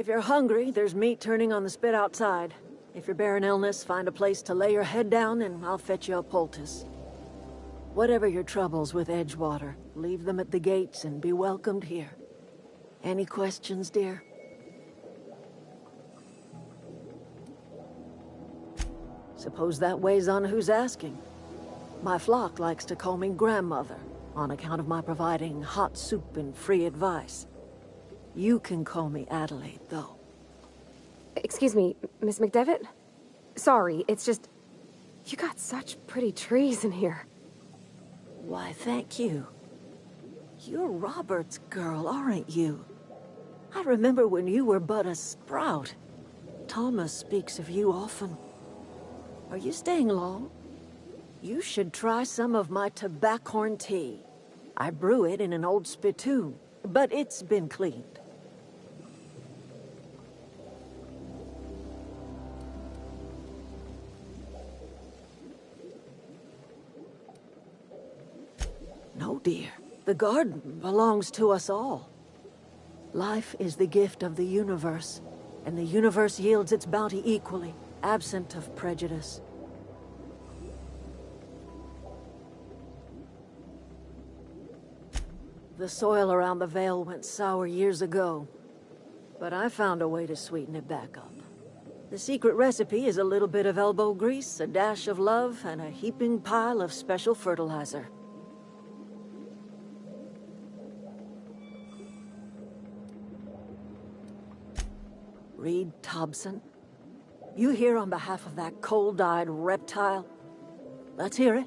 If you're hungry, there's meat turning on the spit outside. If you're bearing illness, find a place to lay your head down and I'll fetch you a poultice. Whatever your troubles with Edgewater, leave them at the gates and be welcomed here. Any questions, dear? Suppose that weighs on who's asking. My flock likes to call me grandmother, on account of my providing hot soup and free advice. You can call me Adelaide, though. Excuse me, Miss McDevitt? Sorry, it's just... You got such pretty trees in here. Why, thank you. You're Robert's girl, aren't you? I remember when you were but a sprout. Thomas speaks of you often. Are you staying long? You should try some of my tobaccorn tea. I brew it in an old spittoon, but it's been cleaned. No, dear. The garden belongs to us all. Life is the gift of the universe, and the universe yields its bounty equally, absent of prejudice. The soil around the Vale went sour years ago, but I found a way to sweeten it back up. The secret recipe is a little bit of elbow grease, a dash of love, and a heaping pile of special fertilizer. Reed Thompson? You here on behalf of that cold-eyed reptile? Let's hear it.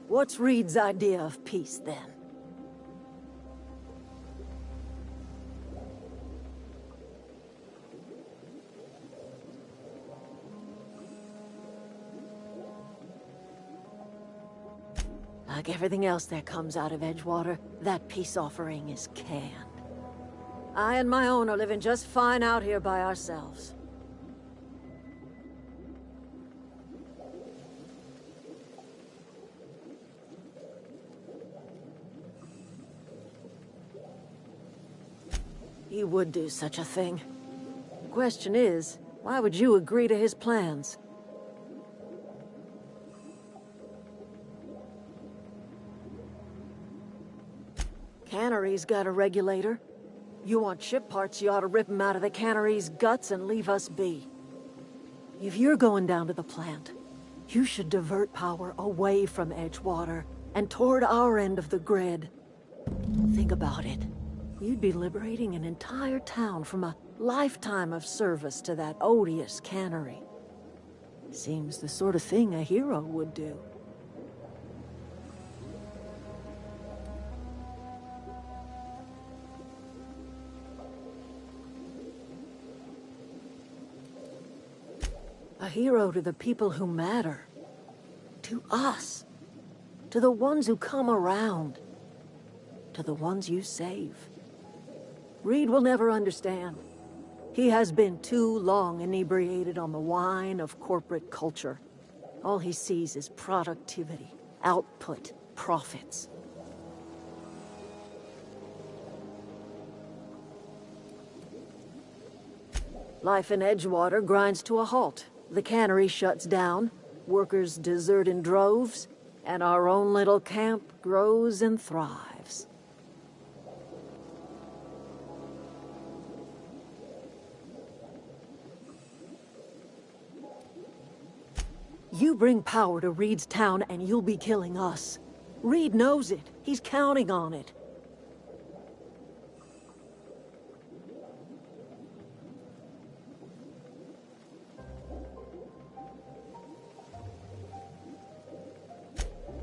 What's Reed's idea of peace, then? Like everything else that comes out of Edgewater, that peace offering is canned. I and my own are living just fine out here by ourselves. He would do such a thing. The question is, why would you agree to his plans? Cannery's got a regulator. You want ship parts, you ought to rip them out of the cannery's guts and leave us be. If you're going down to the plant, you should divert power away from Edgewater and toward our end of the grid. Think about it. You'd be liberating an entire town from a lifetime of service to that odious cannery. Seems the sort of thing a hero would do. A hero to the people who matter. To us. To the ones who come around. To the ones you save. Reed will never understand. He has been too long inebriated on the wine of corporate culture. All he sees is productivity, output, profits. Life in Edgewater grinds to a halt. The cannery shuts down, workers desert in droves, and our own little camp grows and thrives. You bring power to Reed's town and you'll be killing us. Reed knows it. He's counting on it.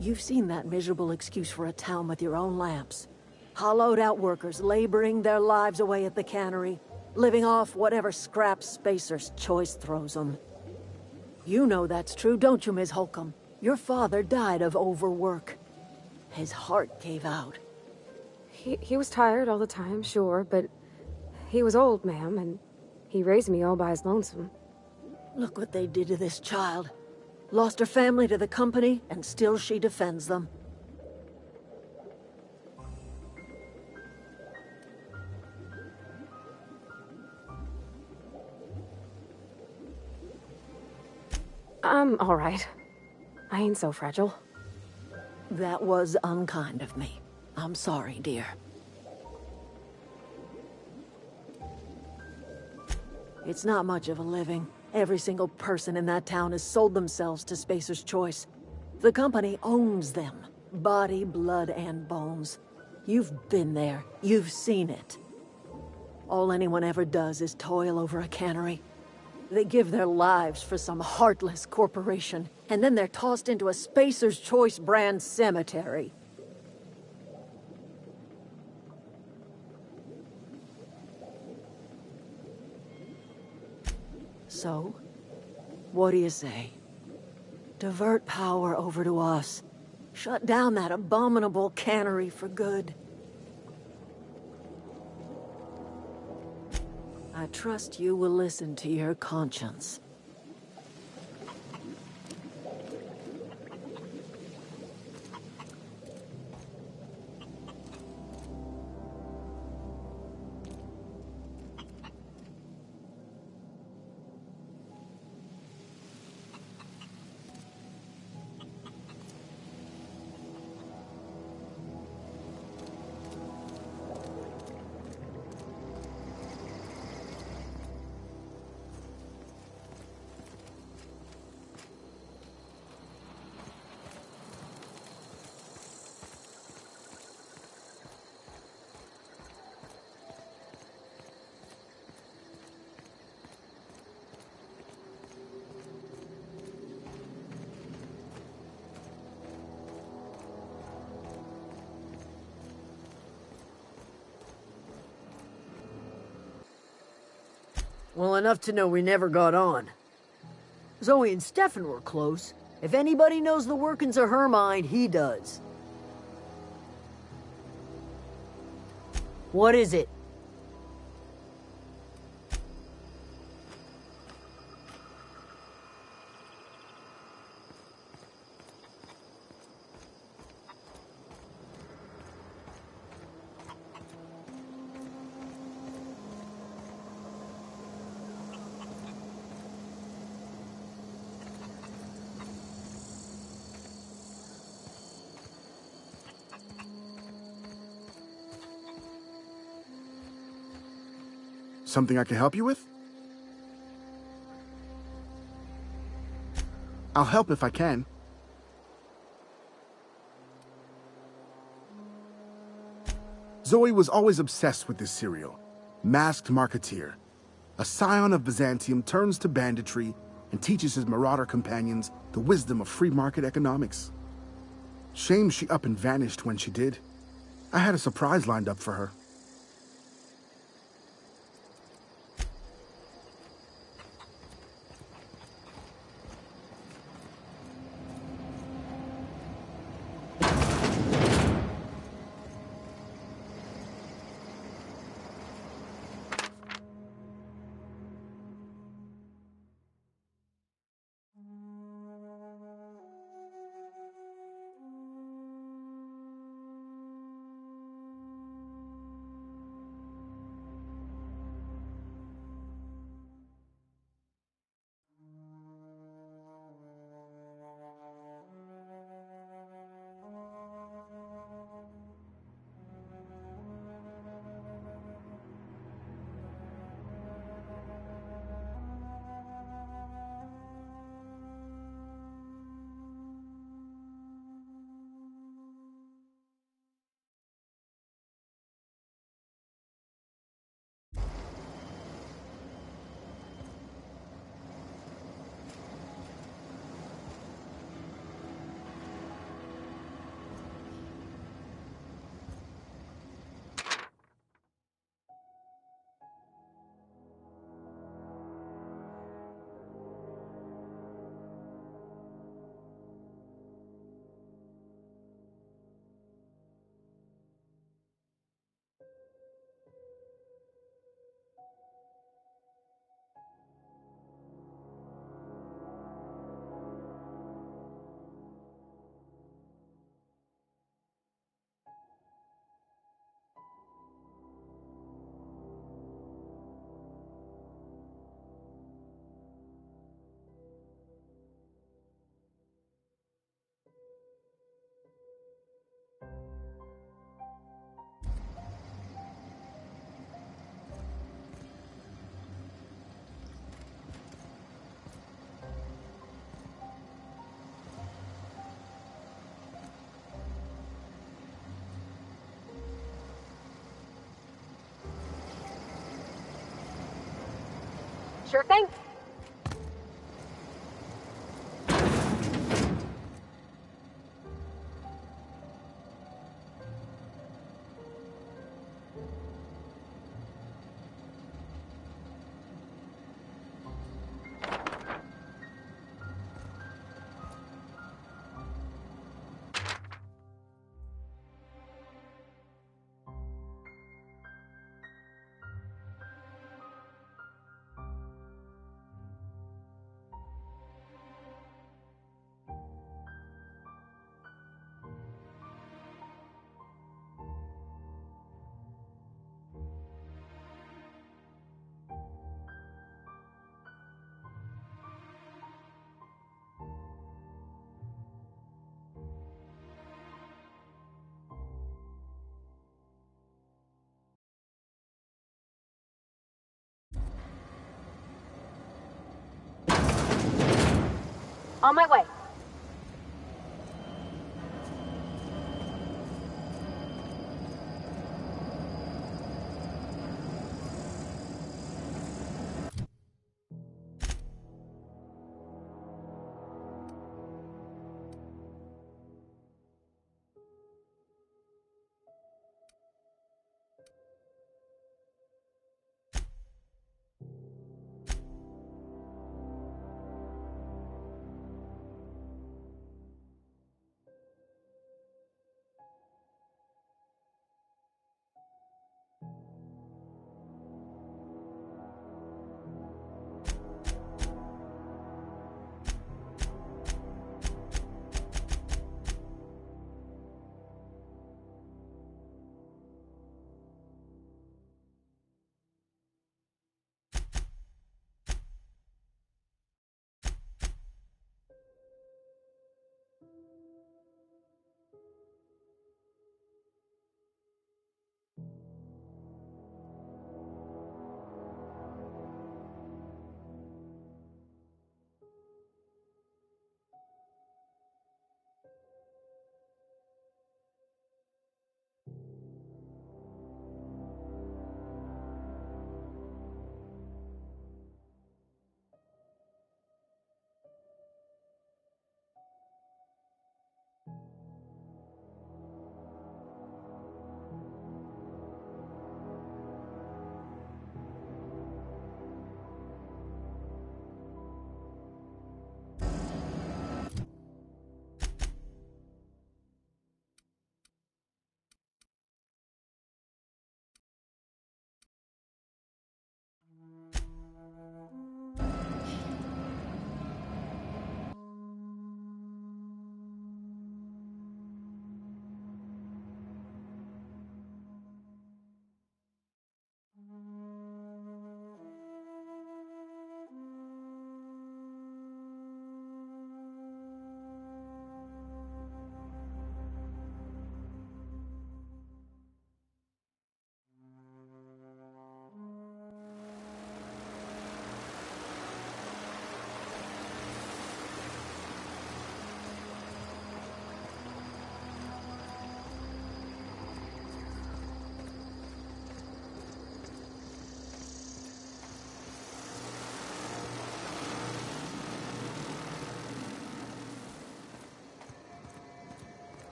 You've seen that miserable excuse for a town with your own lamps. Hollowed-out workers laboring their lives away at the cannery, living off whatever scrap Spacer's choice throws them. You know that's true, don't you, Ms. Holcomb? Your father died of overwork. His heart gave out. He was tired all the time, sure, but he was old, ma'am, and he raised me all by his lonesome. Look what they did to this child. Lost her family to the company, and still she defends them. I'm all right. I ain't so fragile. That was unkind of me. I'm sorry, dear. It's not much of a living. Every single person in that town has sold themselves to Spacer's Choice. The company owns them. Body, blood, and bones. You've been there. You've seen it. All anyone ever does is toil over a cannery. They give their lives for some heartless corporation, and then they're tossed into a Spacer's Choice brand cemetery. So, what do you say? Divert power over to us. Shut down that abominable cannery for good. I trust you will listen to your conscience. Well, enough to know we never got on. Zoe and Stefan were close. If anybody knows the workings of her mind, he does. What is it? Something I can help you with? I'll help if I can. Zoe was always obsessed with this serial. Masked Marketeer. A scion of Byzantium turns to banditry and teaches his marauder companions the wisdom of free market economics. Shame she up and vanished when she did. I had a surprise lined up for her. Sure thing. On my way.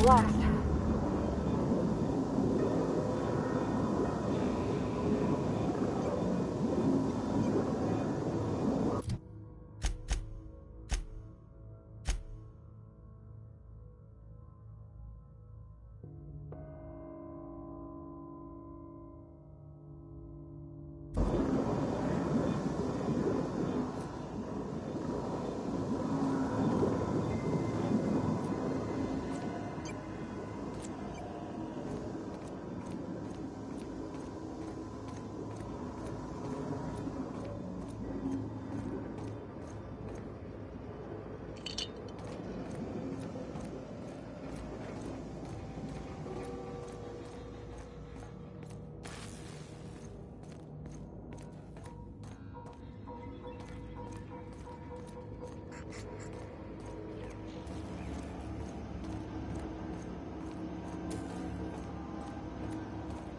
Last.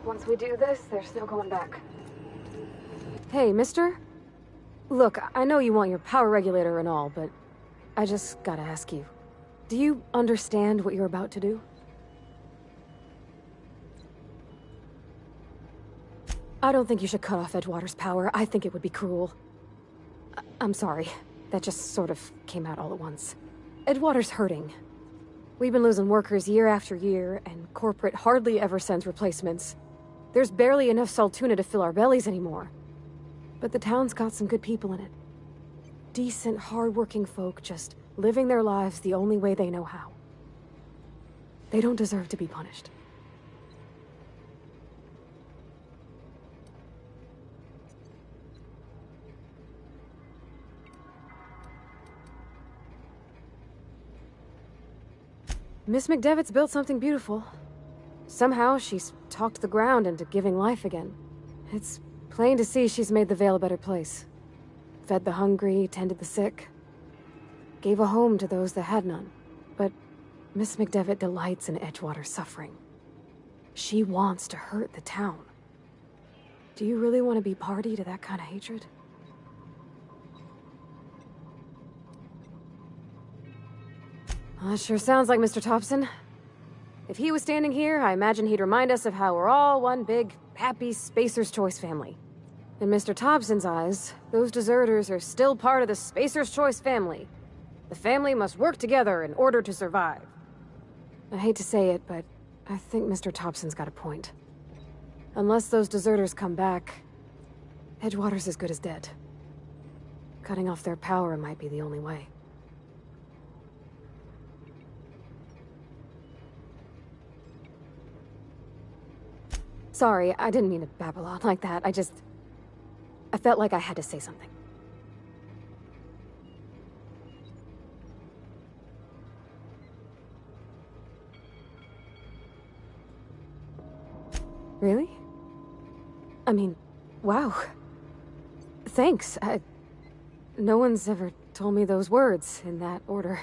Once we do this, there's no going back. Hey, mister? Look, I know you want your power regulator and all, but I just gotta ask you. Do you understand what you're about to do? I don't think you should cut off Edgewater's power. I think it would be cruel. I'm sorry. That just sort of came out all at once. Edgewater's hurting. We've been losing workers year after year, and corporate hardly ever sends replacements. There's barely enough Saltuna to fill our bellies anymore. But the town's got some good people in it. Decent, hard-working folk just living their lives the only way they know how. They don't deserve to be punished. Miss McDevitt's built something beautiful. Somehow, she's talked the ground into giving life again. It's plain to see she's made the Vale a better place. Fed the hungry, tended the sick. Gave a home to those that had none. But Miss McDevitt delights in Edgewater's suffering. She wants to hurt the town. Do you really want to be party to that kind of hatred? Well, that sure sounds like Mr. Thompson. If he was standing here, I imagine he'd remind us of how we're all one big, happy Spacer's Choice family. In Mr. Thompson's eyes, those deserters are still part of the Spacer's Choice family. The family must work together in order to survive. I hate to say it, but I think Mr. Thompson's got a point. Unless those deserters come back, Edgewater's as good as dead. Cutting off their power might be the only way. Sorry, I didn't mean to babble on like that. I felt like I had to say something. Really? I mean, wow. Thanks. No one's ever told me those words in that order.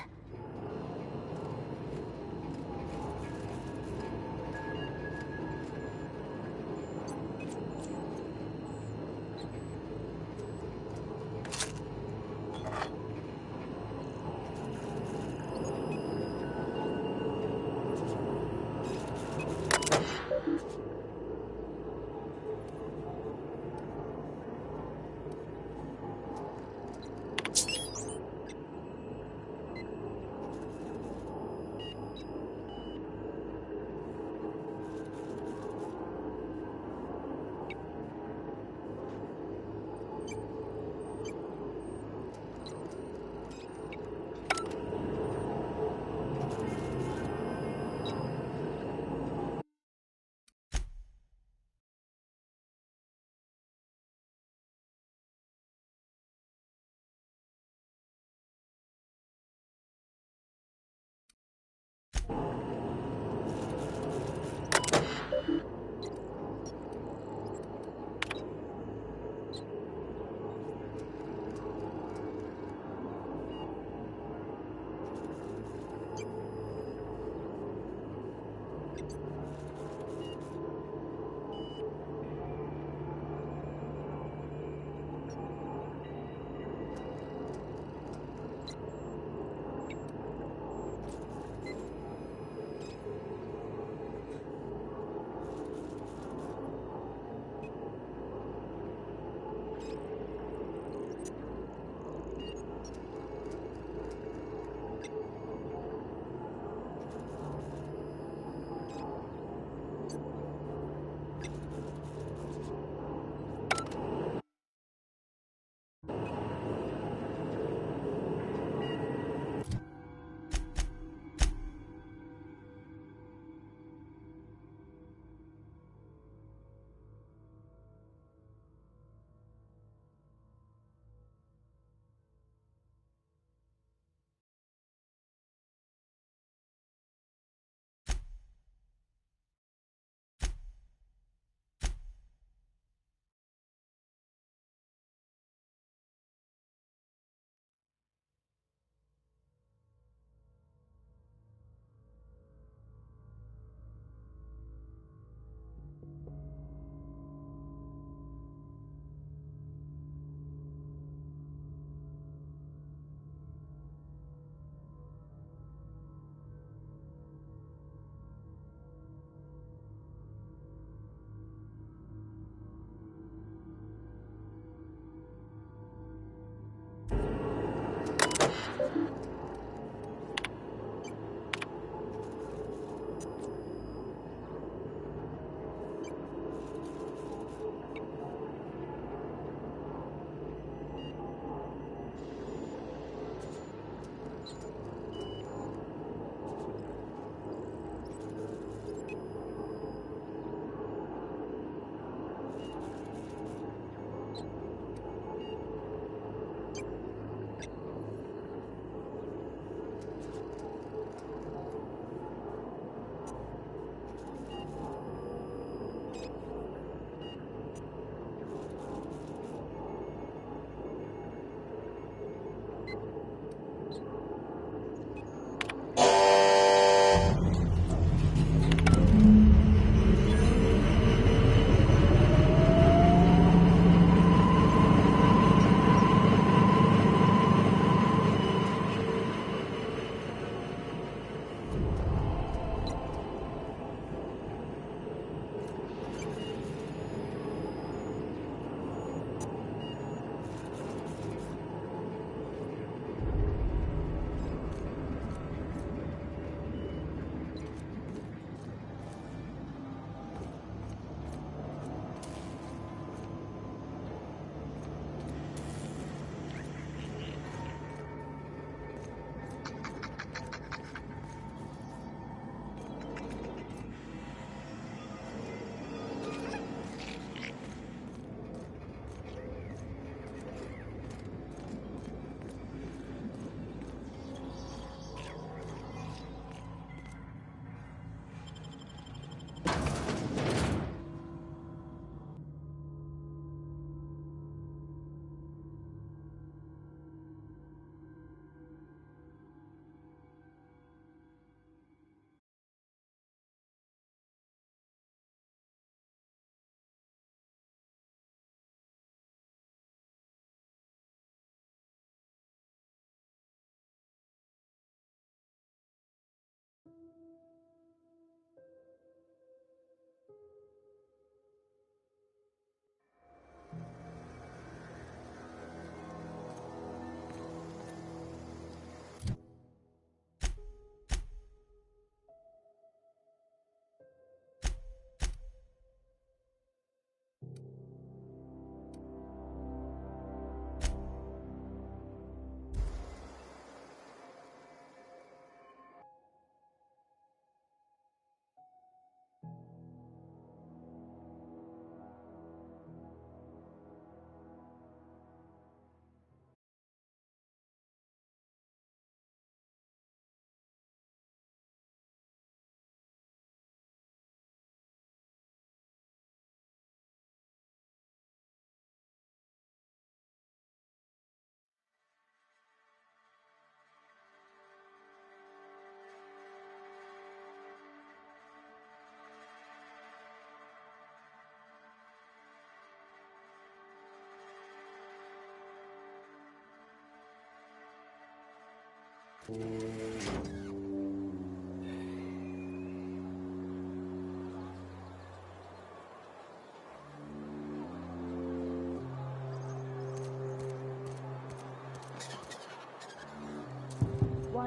Why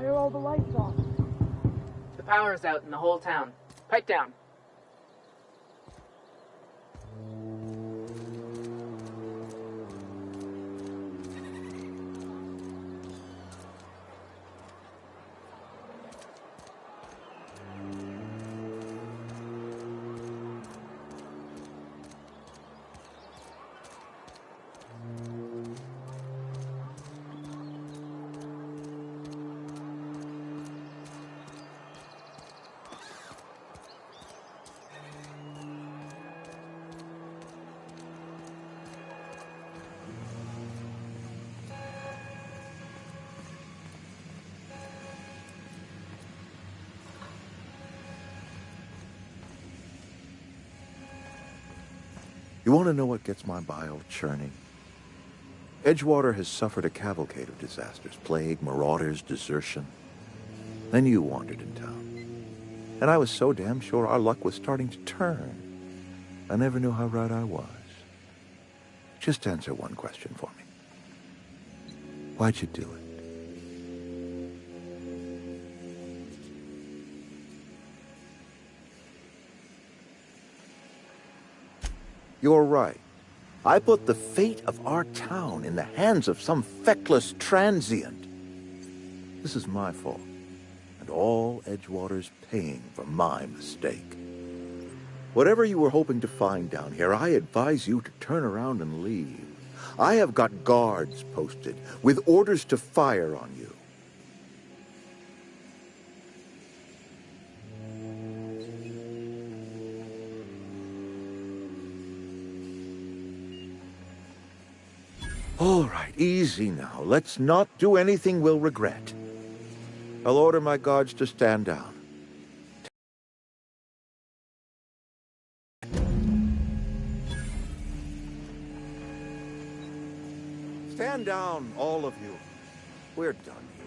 are all the lights off? The power's out in the whole town. Pipe down. You want to know what gets my bile churning? Edgewater has suffered a cavalcade of disasters, plague, marauders, desertion. Then you wandered in town. And I was so damn sure our luck was starting to turn. I never knew how right I was. Just answer one question for me. Why'd you do it? You're right. I put the fate of our town in the hands of some feckless transient. This is my fault, and all Edgewater's paying for my mistake. Whatever you were hoping to find down here, I advise you to turn around and leave. I have got guards posted with orders to fire on you. All right, easy now. Let's not do anything we'll regret. I'll order my guards to stand down. Stand down, all of you. We're done here.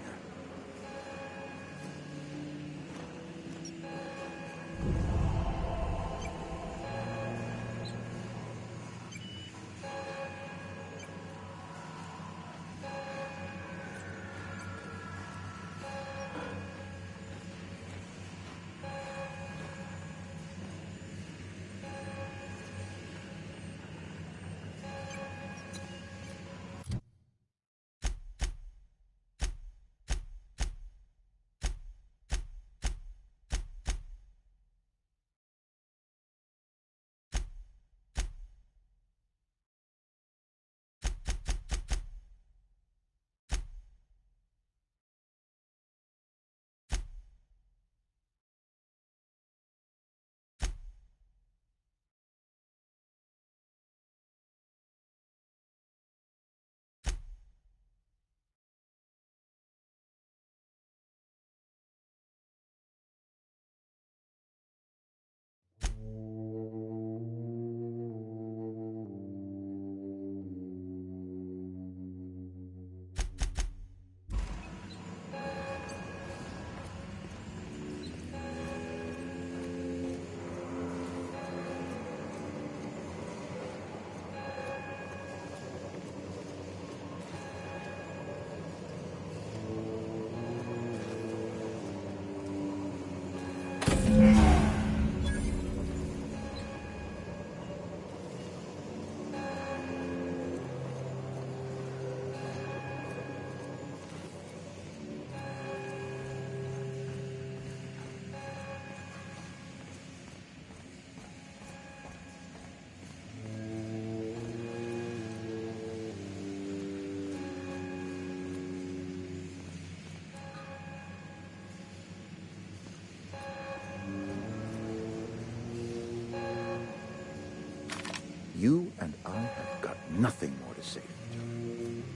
You and I have got nothing more to say to each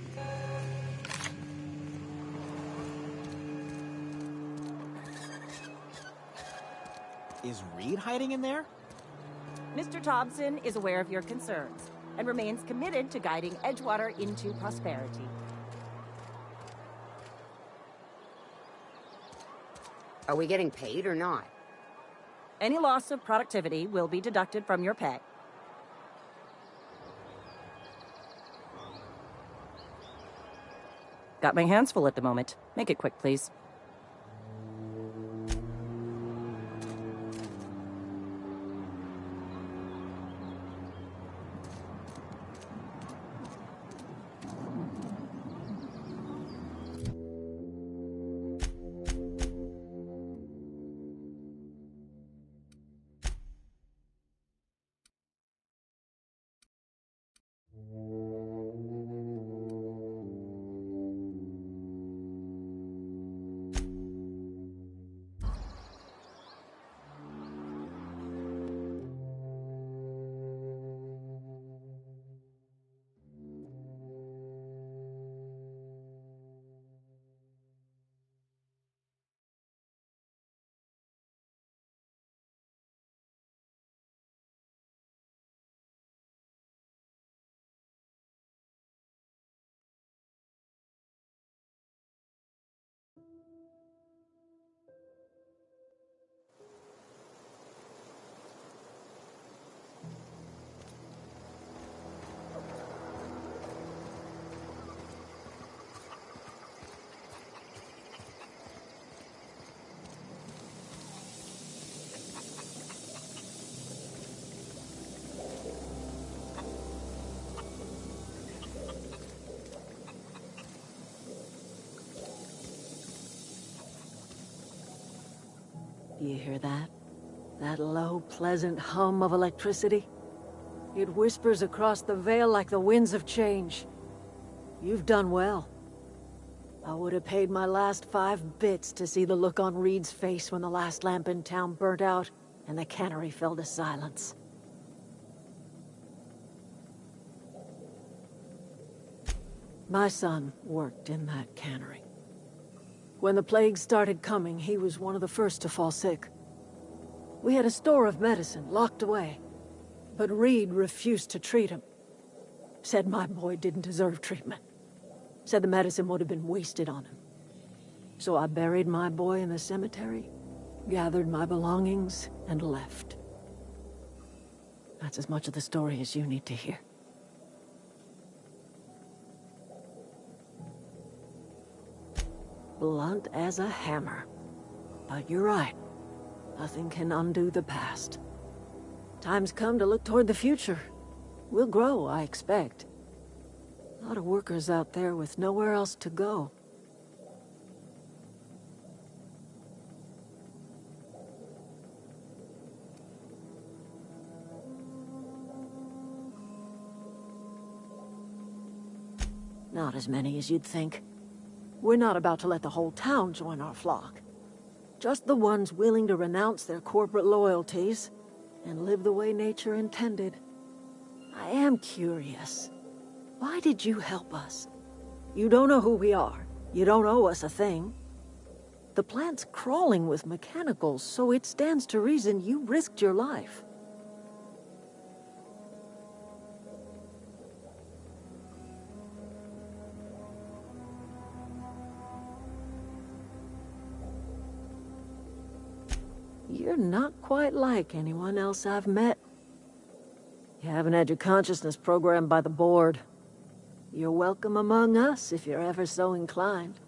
other. Is Reed hiding in there? Mr. Thompson is aware of your concerns and remains committed to guiding Edgewater into prosperity. Are we getting paid or not? Any loss of productivity will be deducted from your pay. Got my hands full at the moment. Make it quick, please. Do you hear that? That low, pleasant hum of electricity? It whispers across the Vale like the winds of change. You've done well. I would have paid my last 5 bits to see the look on Reed's face when the last lamp in town burnt out and the cannery fell to silence. My son worked in that cannery. When the plague started coming, he was one of the first to fall sick. We had a store of medicine locked away, but Reed refused to treat him. Said my boy didn't deserve treatment. Said the medicine would have been wasted on him. So I buried my boy in the cemetery, gathered my belongings, and left. That's as much of the story as you need to hear. Blunt as a hammer. But you're right. Nothing can undo the past. Time's come to look toward the future. We'll grow, I expect. A lot of workers out there with nowhere else to go. Not as many as you'd think. We're not about to let the whole town join our flock. Just the ones willing to renounce their corporate loyalties and live the way nature intended. I am curious. Why did you help us? You don't know who we are. You don't owe us a thing. The plant's crawling with mechanicals, so it stands to reason you risked your life. You're not quite like anyone else I've met. You haven't had your consciousness programmed by the board. You're welcome among us if you're ever so inclined.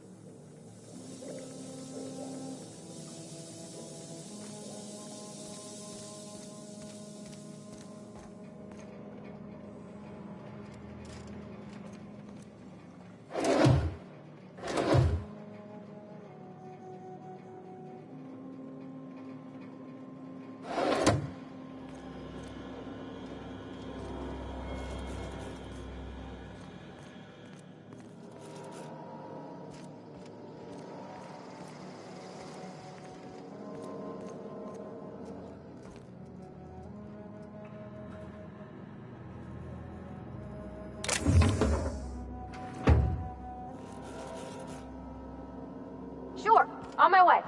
Sure, on my way.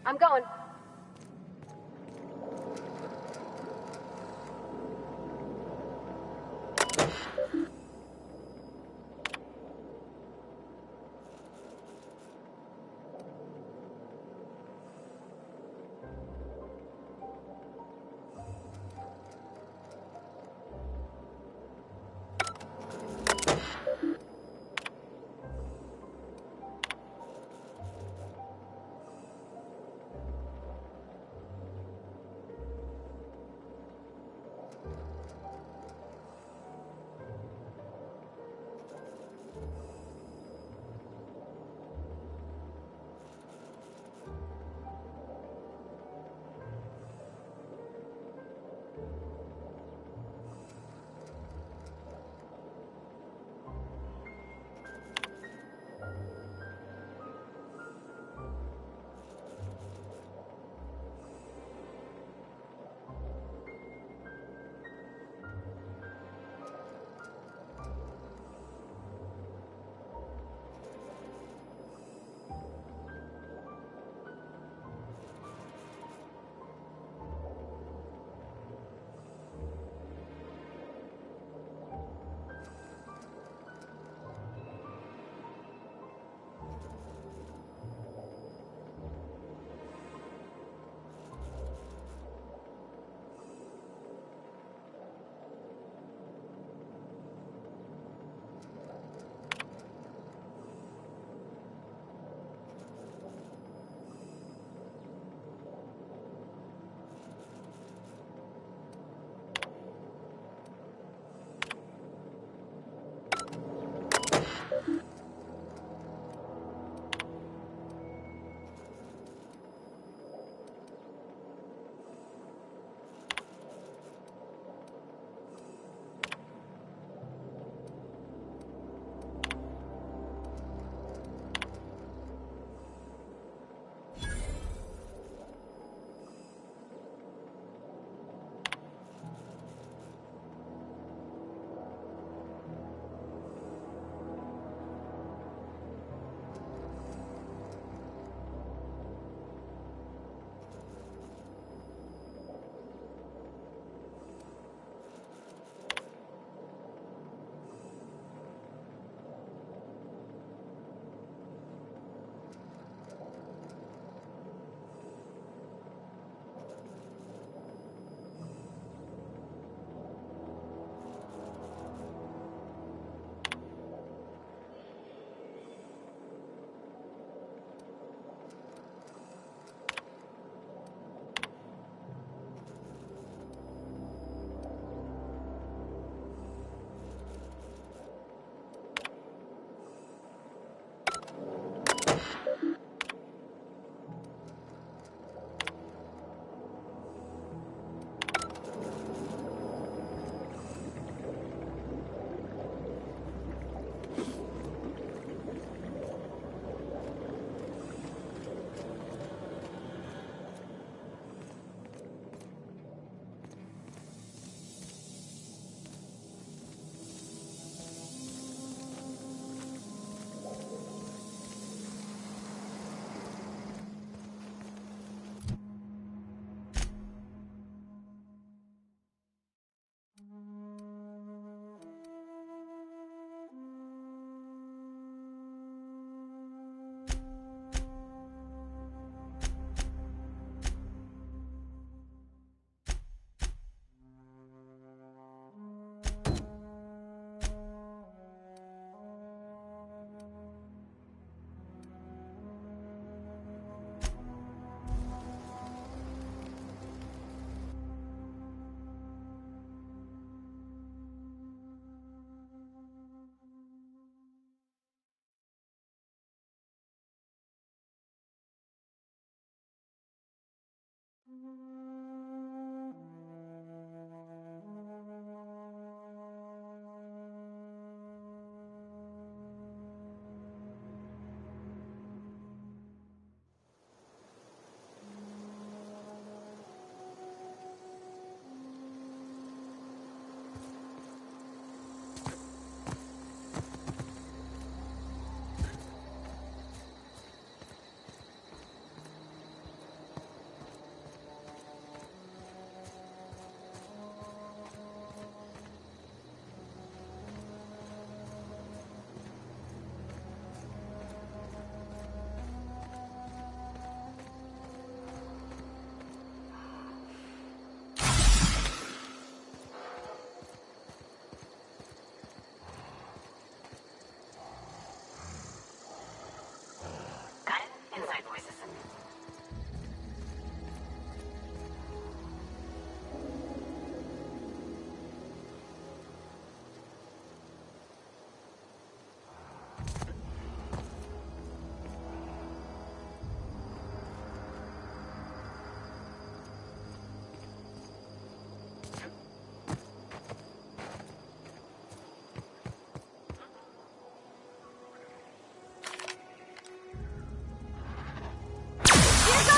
I'm going.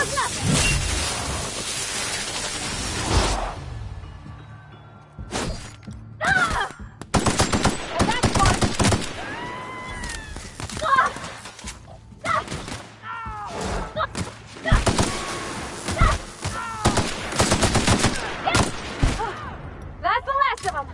That's the last of them.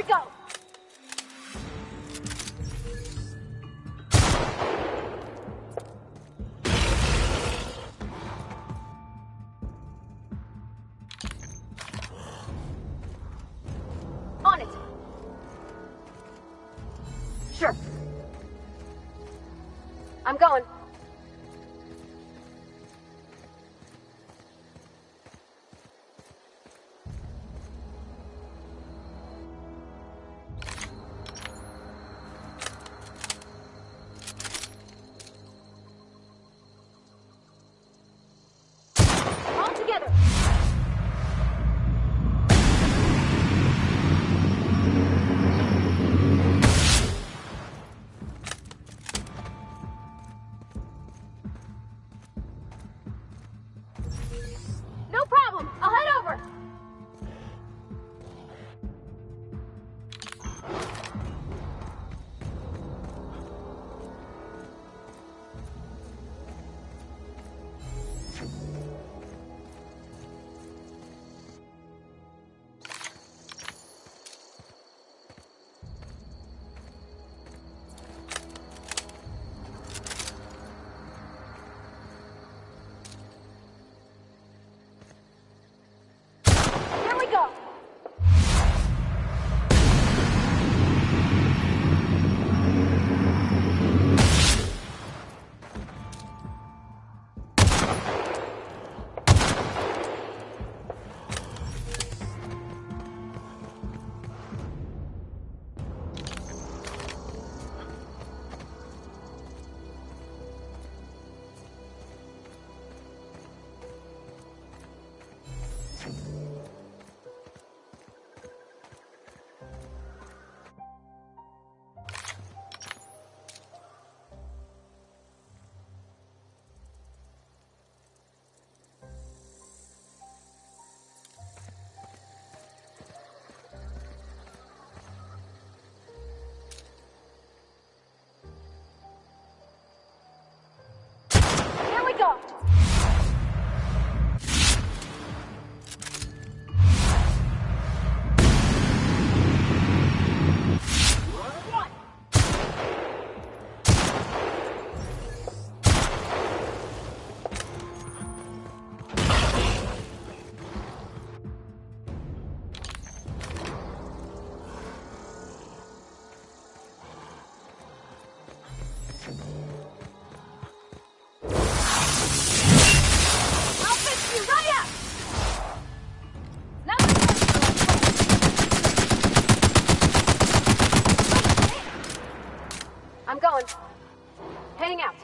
go! On it! Sure. I'm going. All together! No problem! I'll head over! Here we go! Here we go! I'll fix you right up! Now I'm going. Heading out.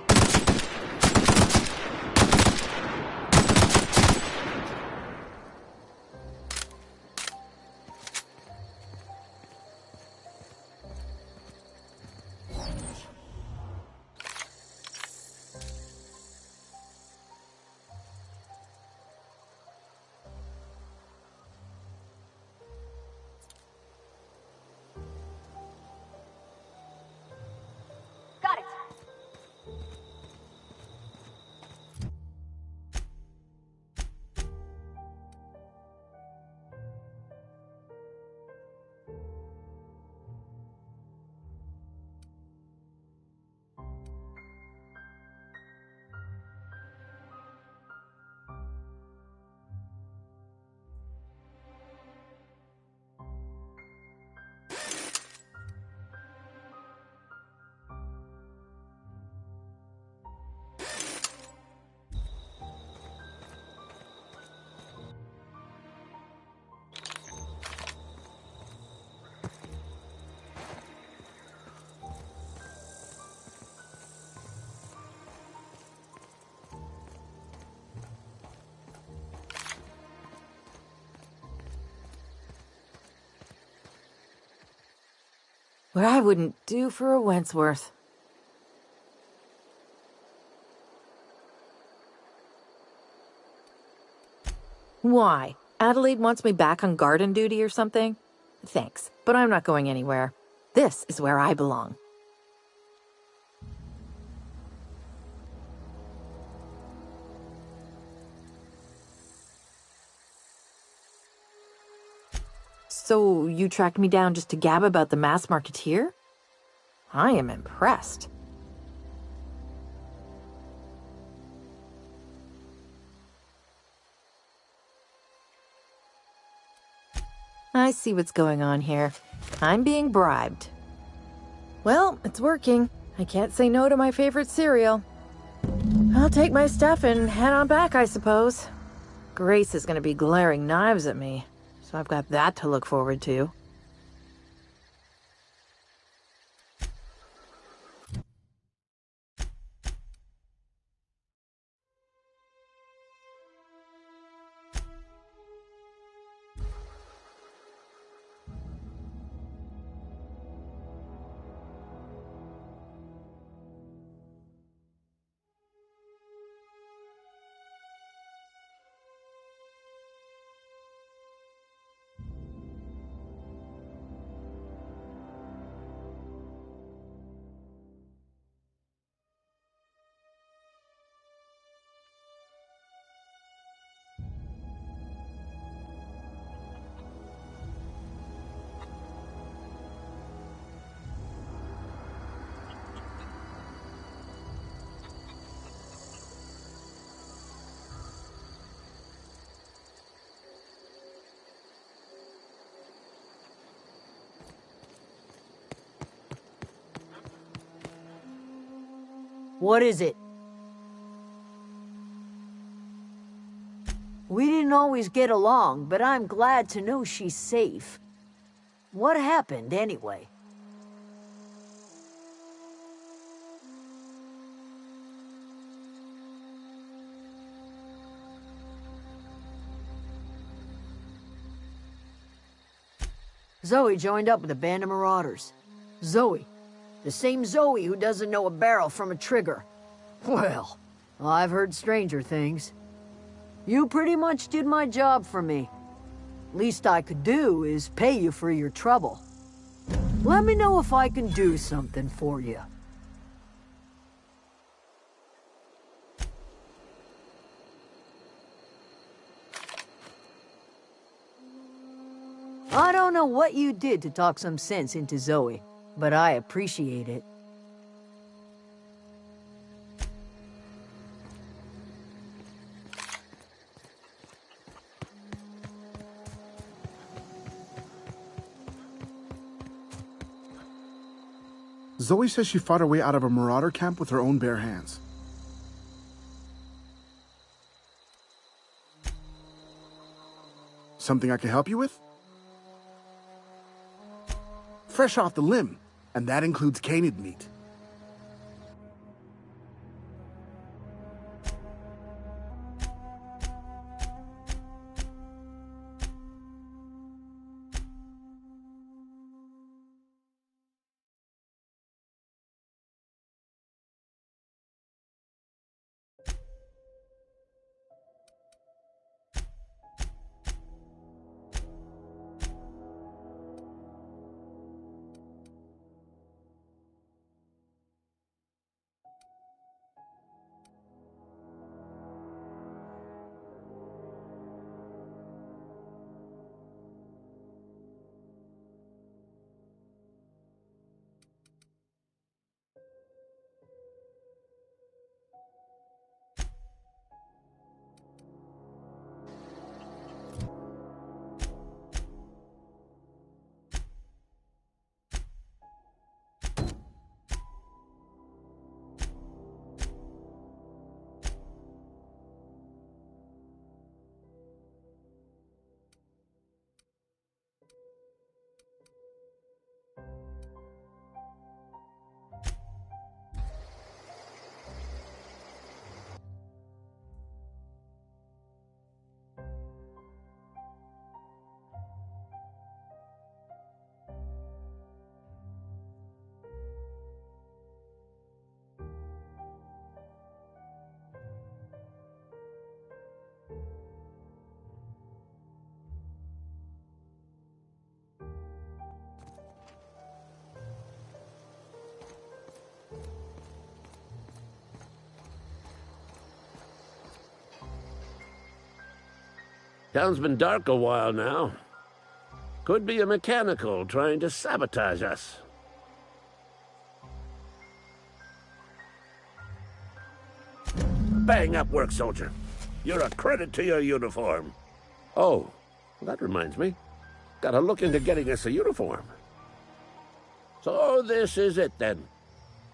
Got it. What I wouldn't do for a Wentworth. Why? Adelaide wants me back on garden duty or something? Thanks, but I'm not going anywhere. This is where I belong. So you tracked me down just to gab about the mass marketeer? I am impressed. I see what's going on here. I'm being bribed. Well, it's working. I can't say no to my favorite cereal. I'll take my stuff and head on back, I suppose. Grace is going to be glaring knives at me, so I've got that to look forward to. What is it? We didn't always get along, but I'm glad to know she's safe. What happened, anyway? Zoe joined up with a band of marauders. Zoe. The same Zoe who doesn't know a barrel from a trigger. Well, I've heard stranger things. You pretty much did my job for me. Least I could do is pay you for your trouble. Let me know if I can do something for you. I don't know what you did to talk some sense into Zoe, but I appreciate it. Zoe says she fought her way out of a marauder camp with her own bare hands. Something I can help you with? Fresh off the limb, and that includes canid meat. Town's been dark a while now. Could be a mechanical trying to sabotage us. Bang up work, soldier. You're a credit to your uniform. Oh, that reminds me. Gotta look into getting us a uniform. So this is it, then.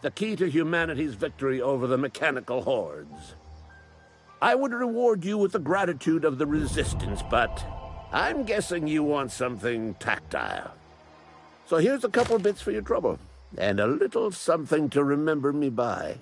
The key to humanity's victory over the mechanical hordes. I would reward you with the gratitude of the Resistance, but I'm guessing you want something tactile. So here's a couple bits for your trouble, and a little something to remember me by.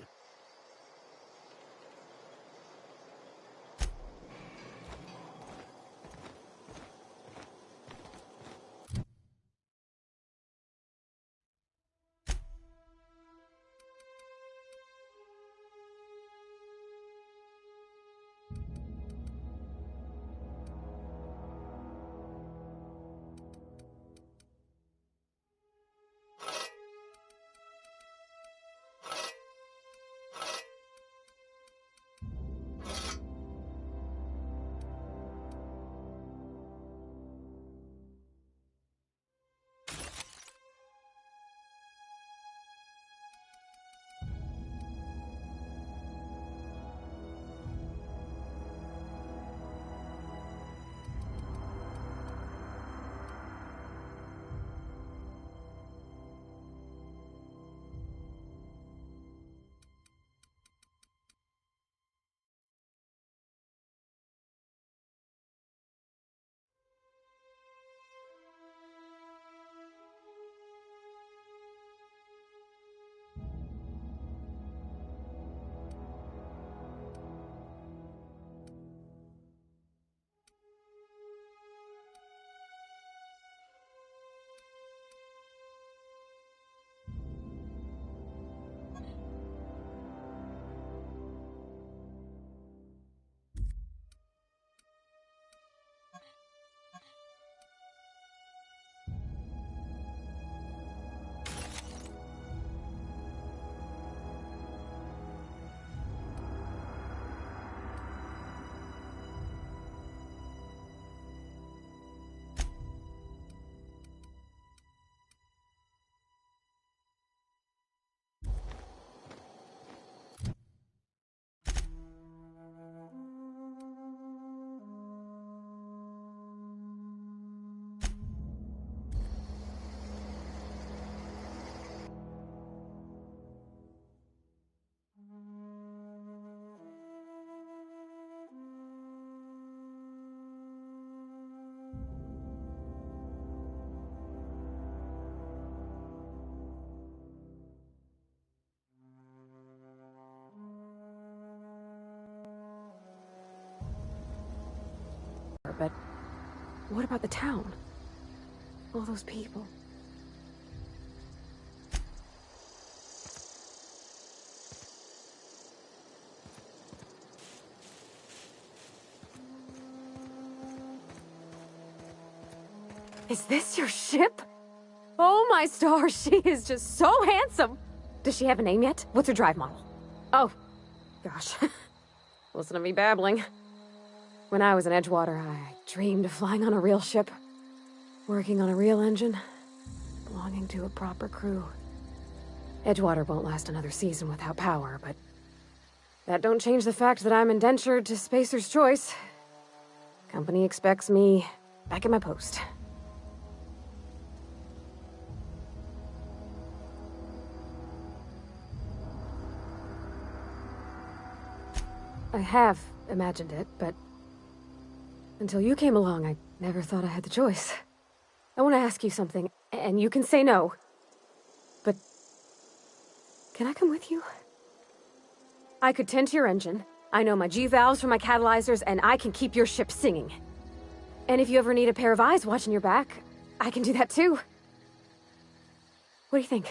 But what about the town? All those people. Is this your ship? Oh my stars, she is just so handsome! Does she have a name yet? What's her drive model? Oh, gosh. Listen to me babbling. When I was in Edgewater, I dreamed of flying on a real ship, working on a real engine, belonging to a proper crew. Edgewater won't last another season without power, but that don't change the fact that I'm indentured to Spacer's Choice. Company expects me back at my post. I have imagined it, but until you came along, I never thought I had the choice. I want to ask you something, and you can say no. But can I come with you? I could tend to your engine. I know my G-valves from my catalyzers, and I can keep your ship singing. And if you ever need a pair of eyes watching your back, I can do that too. What do you think?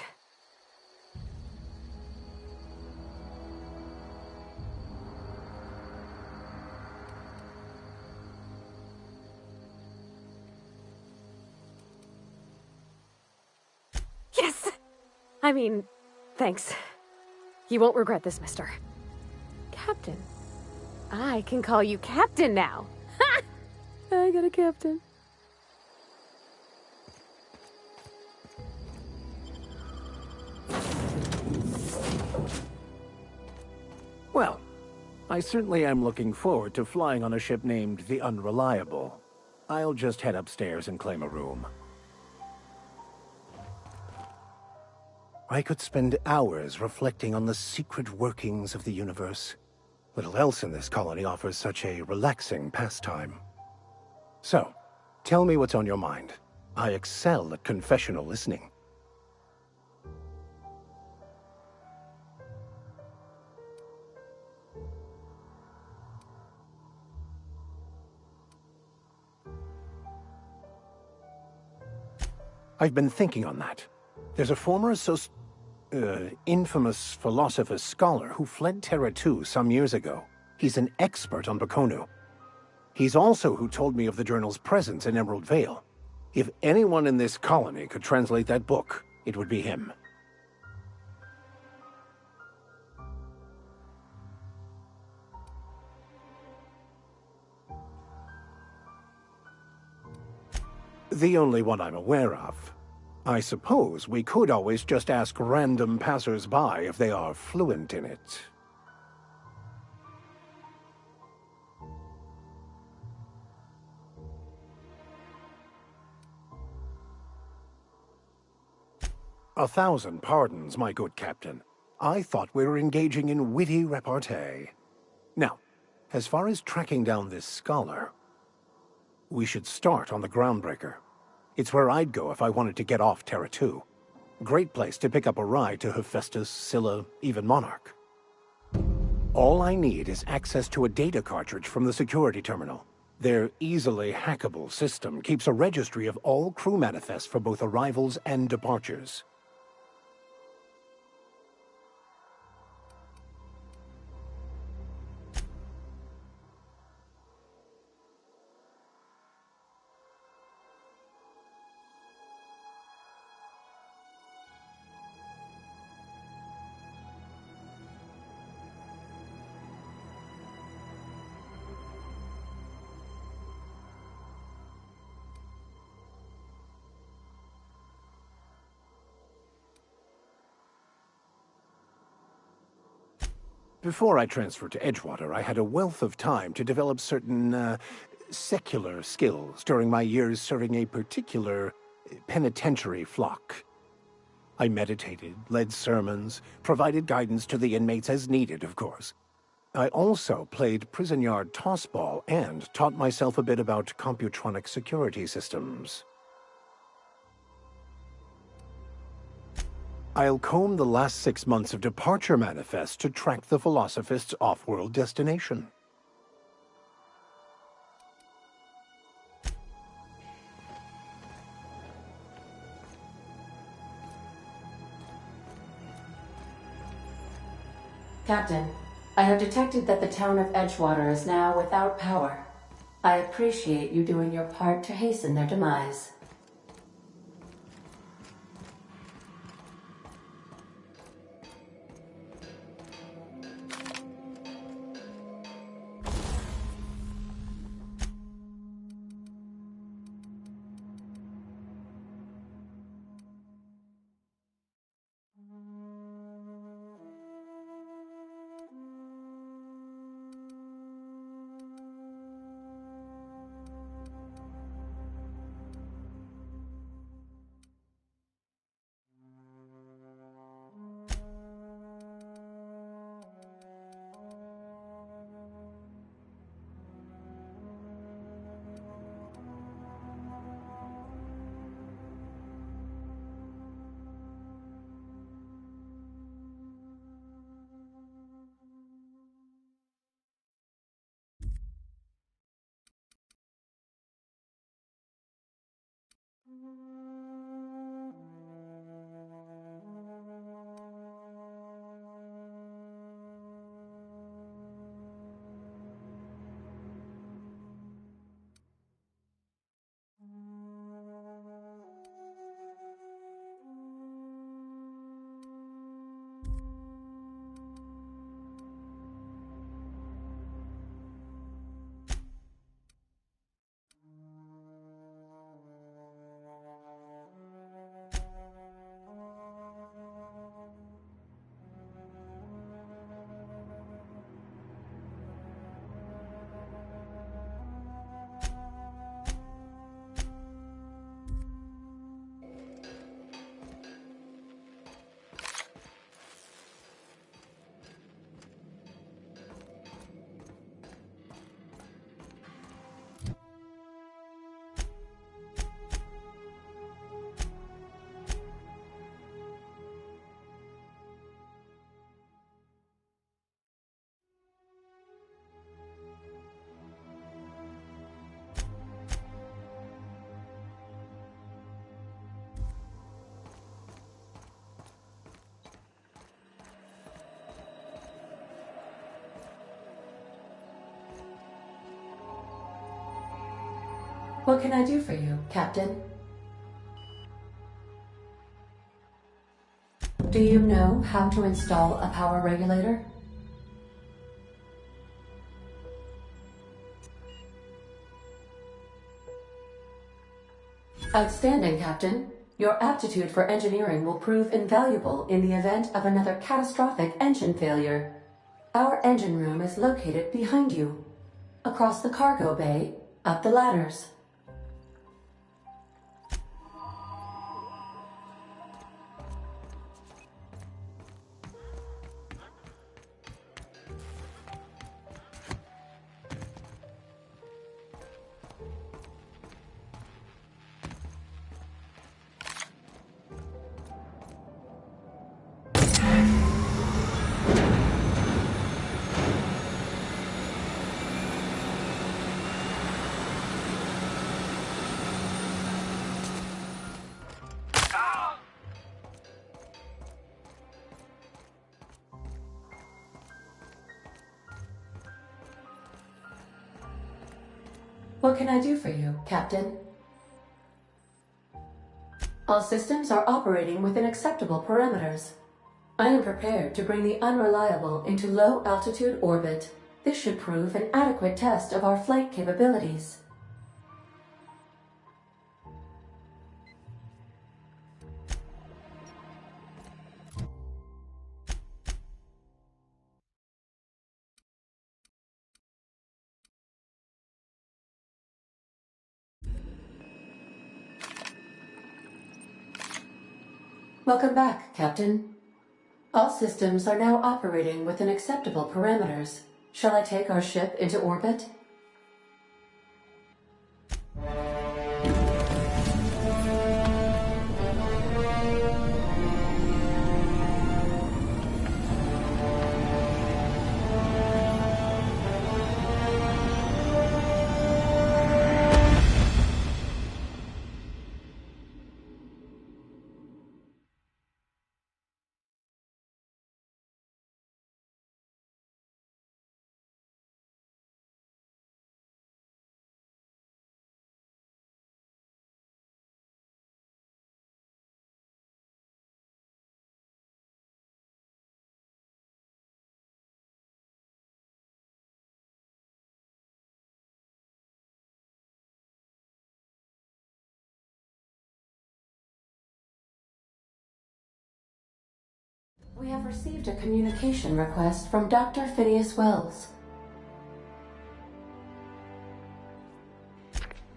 Yes! I mean, thanks. You won't regret this, mister. Captain. I can call you Captain now. Ha! I got a captain. Well, I certainly am looking forward to flying on a ship named the Unreliable. I'll just head upstairs and claim a room. I could spend hours reflecting on the secret workings of the universe. Little else in this colony offers such a relaxing pastime. So, tell me what's on your mind. I excel at confessional listening. I've been thinking on that. There's a former infamous philosopher scholar who fled Terra 2 some years ago. He's an expert on Bakonu. He's also who told me of the journal's presence in Emerald Vale. If anyone in this colony could translate that book, it would be him. The only one I'm aware of. I suppose we could always just ask random passers-by if they are fluent in it. A thousand pardons, my good captain. I thought we were engaging in witty repartee. Now, as far as tracking down this scholar, we should start on the Groundbreaker. It's where I'd go if I wanted to get off Terra 2. Great place to pick up a ride to Hephaestus, Scylla, even Monarch. All I need is access to a data cartridge from the security terminal. Their easily hackable system keeps a registry of all crew manifests for both arrivals and departures. Before I transferred to Edgewater, I had a wealth of time to develop certain, secular skills during my years serving a particular penitentiary flock. I meditated, led sermons, provided guidance to the inmates as needed, of course. I also played prison yard tossball and taught myself a bit about computronic security systems. I'll comb the last 6 months of departure manifest to track the Philosophist's off-world destination. Captain, I have detected that the town of Edgewater is now without power. I appreciate you doing your part to hasten their demise. What can I do for you, Captain? Do you know how to install a power regulator? Outstanding, Captain. Your aptitude for engineering will prove invaluable in the event of another catastrophic engine failure. Our engine room is located behind you, across the cargo bay, up the ladders. What can I do for you, Captain? All systems are operating within acceptable parameters. I am prepared to bring the unreliable into low-altitude orbit. This should prove an adequate test of our flight capabilities. Welcome back, Captain. All systems are now operating within acceptable parameters. Shall I take our ship into orbit? We have received a communication request from Dr. Phineas Wells.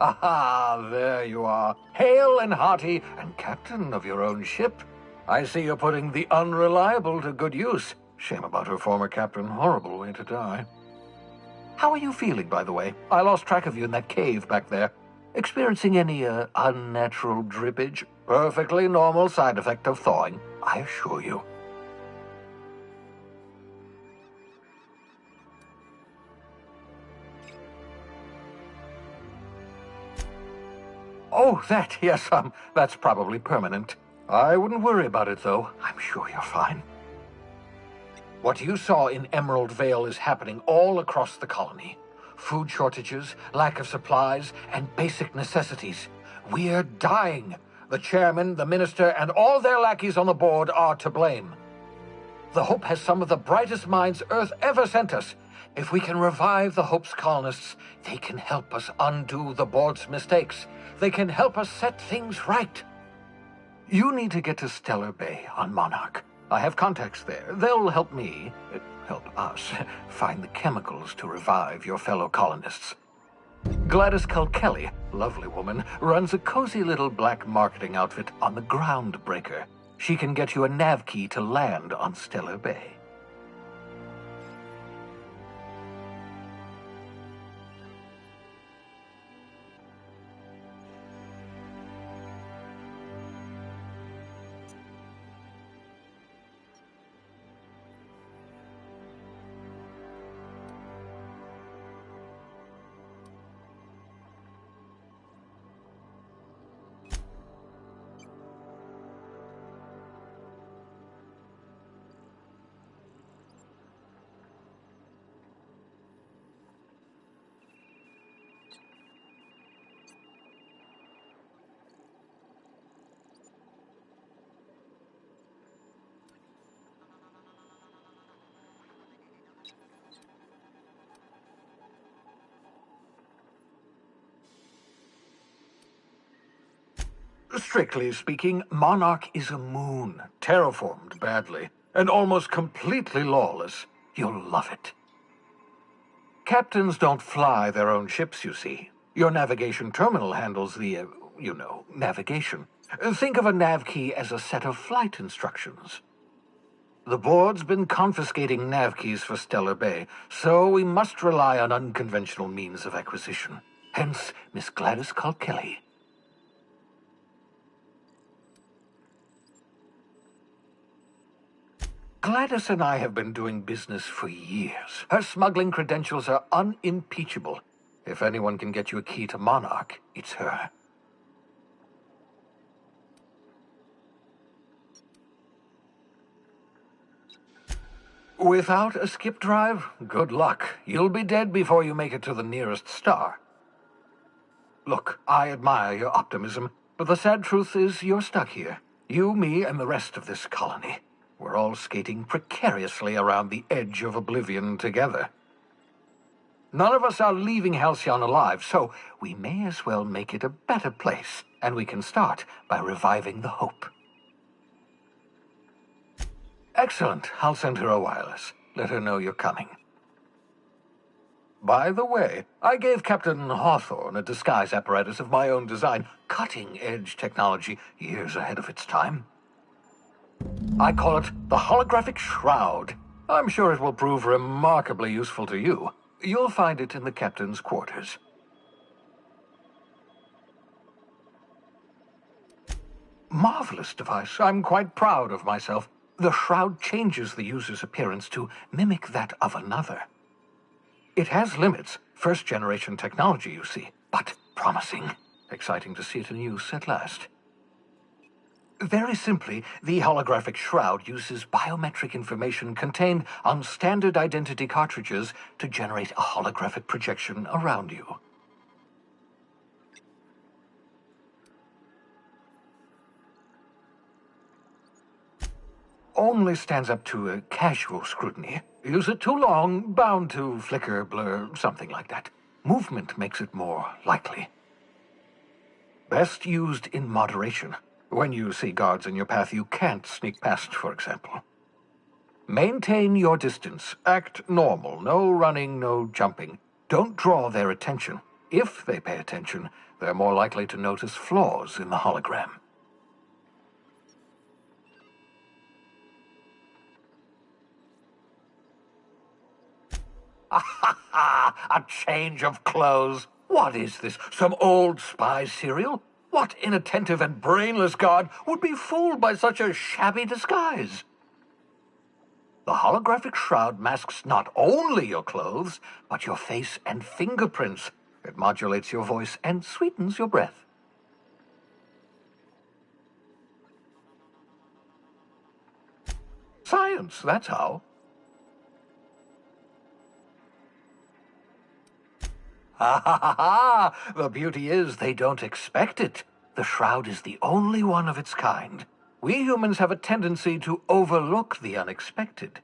Aha, there you are. Hale and hearty, and captain of your own ship. I see you're putting the unreliable to good use. Shame about her former captain. Horrible way to die. How are you feeling, by the way? I lost track of you in that cave back there. Experiencing any, unnatural drippage? Perfectly normal side effect of thawing, I assure you. Oh, that, yes, that's probably permanent. I wouldn't worry about it, though. I'm sure you're fine. What you saw in Emerald Vale is happening all across the colony. Food shortages, lack of supplies, and basic necessities. We're dying. The chairman, the minister, and all their lackeys on the board are to blame. The Hope has some of the brightest minds Earth ever sent us. If we can revive the Hope's colonists, they can help us undo the board's mistakes. They can help us set things right. You need to get to Stellar Bay on Monarch. I have contacts there. They'll help me, help us, find the chemicals to revive your fellow colonists. Gladys Kelly, lovely woman, runs a cozy little black marketing outfit on the Groundbreaker. She can get you a nav key to land on Stellar Bay. Strictly speaking, Monarch is a moon, terraformed badly, and almost completely lawless. You'll love it. Captains don't fly their own ships, you see. Your navigation terminal handles the, navigation. Think of a nav key as a set of flight instructions. The board's been confiscating nav keys for Stellar Bay, so we must rely on unconventional means of acquisition. Hence, Miss Gladys Kalkelly. Gladys and I have been doing business for years. Her smuggling credentials are unimpeachable. If anyone can get you a key to Monarch, it's her. Without a skip drive, good luck. You'll be dead before you make it to the nearest star. Look, I admire your optimism, but the sad truth is you're stuck here. You, me, and the rest of this colony. We're all skating precariously around the edge of oblivion together. None of us are leaving Halcyon alive, so we may as well make it a better place, and we can start by reviving the hope. Excellent. I'll send her a wireless. Let her know you're coming. By the way, I gave Captain Hawthorne a disguise apparatus of my own design, cutting-edge technology years ahead of its time. I call it the holographic shroud. I'm sure it will prove remarkably useful to you. You'll find it in the captain's quarters. Marvelous device. I'm quite proud of myself. The shroud changes the user's appearance to mimic that of another. It has limits. First-generation technology, you see, but promising. Exciting to see it in use at last. Very simply, the holographic shroud uses biometric information contained on standard identity cartridges to generate a holographic projection around you. Only stands up to a casual scrutiny. Use it too long, bound to flicker, blur, something like that. Movement makes it more likely. Best used in moderation. When you see guards in your path you can't sneak past, for example. Maintain your distance. Act normal. No running, no jumping. Don't draw their attention. If they pay attention, they're more likely to notice flaws in the hologram. A change of clothes. What is this? Some old spy serial? What inattentive and brainless guard would be fooled by such a shabby disguise? The holographic shroud masks not only your clothes, but your face and fingerprints. It modulates your voice and sweetens your breath. Science, that's how. Ha ha ha ha! The beauty is they don't expect it. The shroud is the only one of its kind. We humans have a tendency to overlook the unexpected.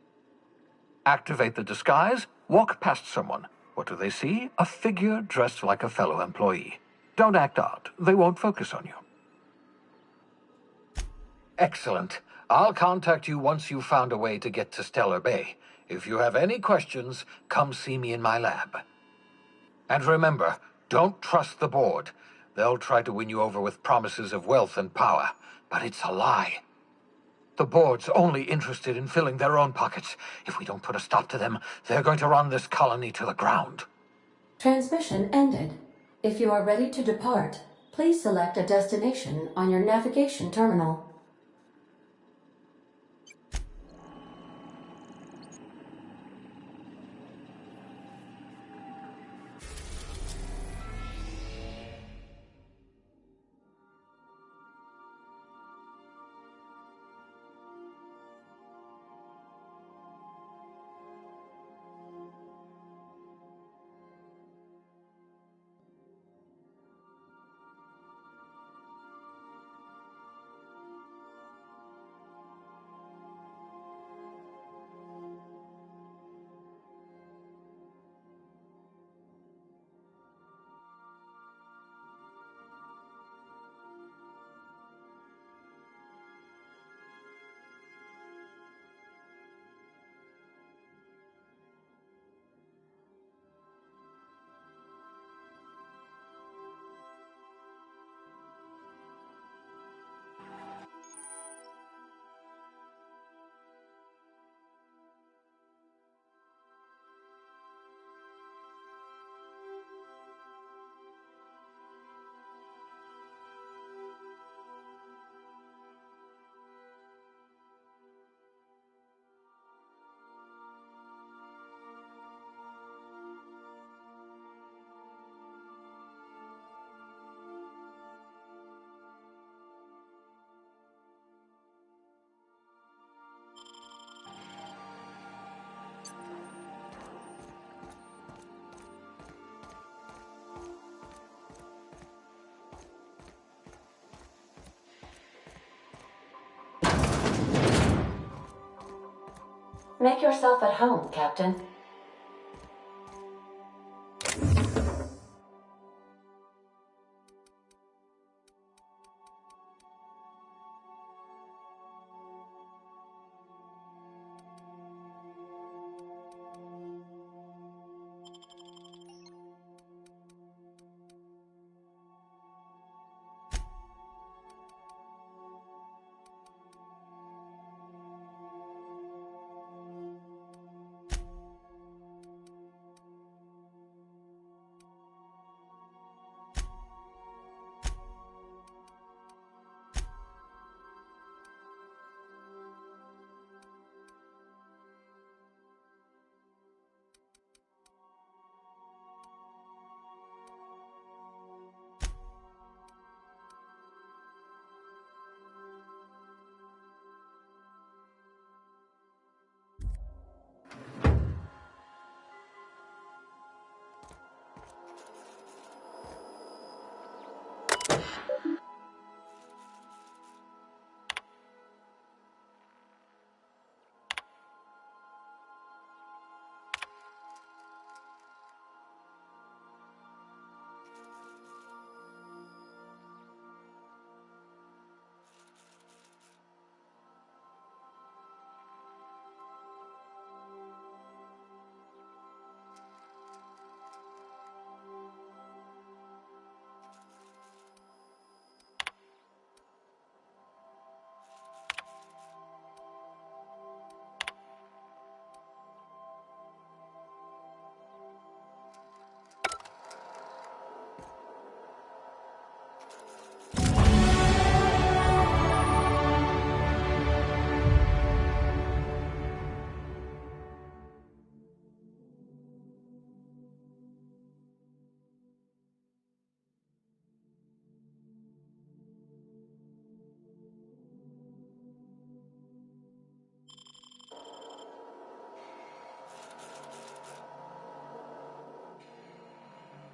Activate the disguise, walk past someone. What do they see? A figure dressed like a fellow employee. Don't act odd. They won't focus on you. Excellent. I'll contact you once you've found a way to get to Stellar Bay. If you have any questions, come see me in my lab. And remember, don't trust the board. They'll try to win you over with promises of wealth and power, but it's a lie. The board's only interested in filling their own pockets. If we don't put a stop to them, they're going to run this colony to the ground. Transmission ended. If you are ready to depart, please select a destination on your navigation terminal. Make yourself at home, Captain.